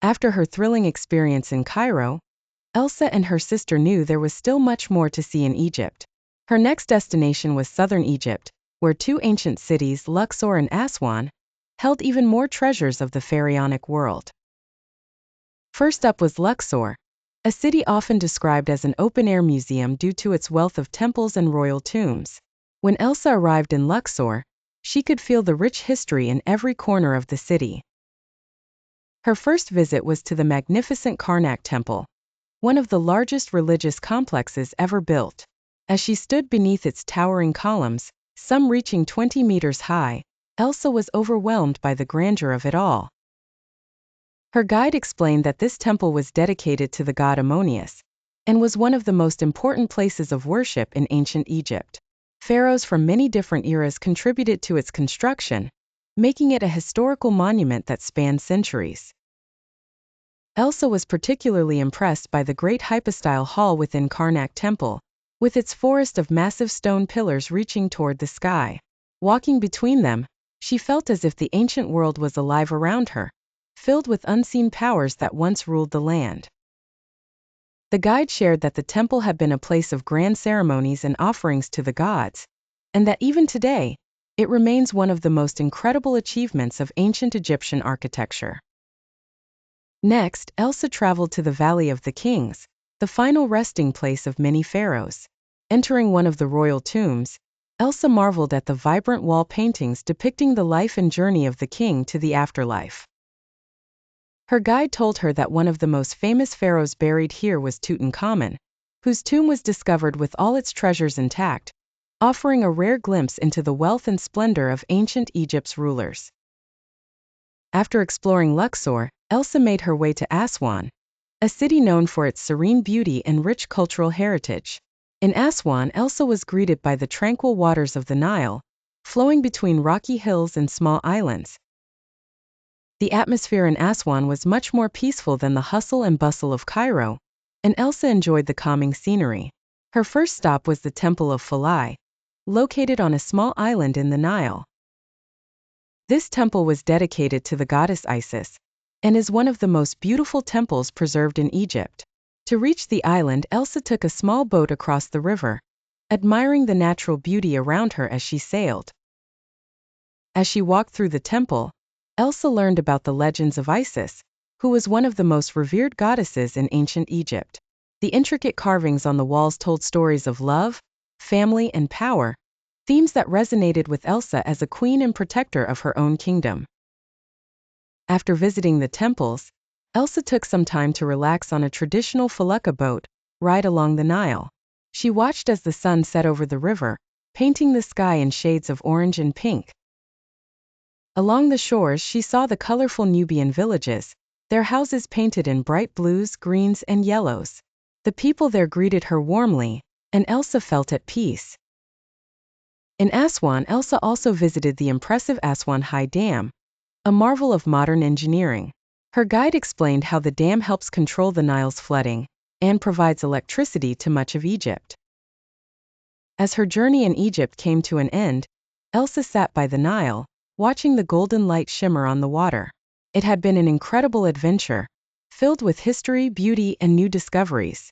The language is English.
After her thrilling experience in Cairo, Elsa and her sister knew there was still much more to see in Egypt. Her next destination was southern Egypt, where two ancient cities, Luxor and Aswan, held even more treasures of the pharaonic world. First up was Luxor, a city often described as an open-air museum due to its wealth of temples and royal tombs. When Elsa arrived in Luxor, she could feel the rich history in every corner of the city. Her first visit was to the magnificent Karnak Temple, one of the largest religious complexes ever built. As she stood beneath its towering columns, some reaching 20 meters high, Elsa was overwhelmed by the grandeur of it all. Her guide explained that this temple was dedicated to the god Ammonius, and was one of the most important places of worship in ancient Egypt. Pharaohs from many different eras contributed to its construction, making it a historical monument that spanned centuries. Elsa was particularly impressed by the great hypostyle hall within Karnak Temple, with its forest of massive stone pillars reaching toward the sky. Walking between them, she felt as if the ancient world was alive around her, filled with unseen powers that once ruled the land. The guide shared that the temple had been a place of grand ceremonies and offerings to the gods, and that even today, it remains one of the most incredible achievements of ancient Egyptian architecture. Next, Elsa traveled to the Valley of the Kings, the final resting place of many pharaohs. Entering one of the royal tombs, Elsa marveled at the vibrant wall paintings depicting the life and journey of the king to the afterlife. Her guide told her that one of the most famous pharaohs buried here was Tutankhamun, whose tomb was discovered with all its treasures intact, offering a rare glimpse into the wealth and splendor of ancient Egypt's rulers. After exploring Luxor, Elsa made her way to Aswan, a city known for its serene beauty and rich cultural heritage. In Aswan, Elsa was greeted by the tranquil waters of the Nile, flowing between rocky hills and small islands. The atmosphere in Aswan was much more peaceful than the hustle and bustle of Cairo, and Elsa enjoyed the calming scenery. Her first stop was the Temple of Philae, located on a small island in the Nile. This temple was dedicated to the goddess Isis, and is one of the most beautiful temples preserved in Egypt. To reach the island, Elsa took a small boat across the river, admiring the natural beauty around her as she sailed. As she walked through the temple, Elsa learned about the legends of Isis, who was one of the most revered goddesses in ancient Egypt. The intricate carvings on the walls told stories of love, family, and power, themes that resonated with Elsa as a queen and protector of her own kingdom. After visiting the temples, Elsa took some time to relax on a traditional felucca boat ride along the Nile. She watched as the sun set over the river, painting the sky in shades of orange and pink. Along the shores, she saw the colorful Nubian villages, their houses painted in bright blues, greens, and yellows. The people there greeted her warmly, and Elsa felt at peace. In Aswan, Elsa also visited the impressive Aswan High Dam, a marvel of modern engineering. Her guide explained how the dam helps control the Nile's flooding and provides electricity to much of Egypt. As her journey in Egypt came to an end, Elsa sat by the Nile, watching the golden light shimmer on the water. It had been an incredible adventure, filled with history, beauty, and new discoveries.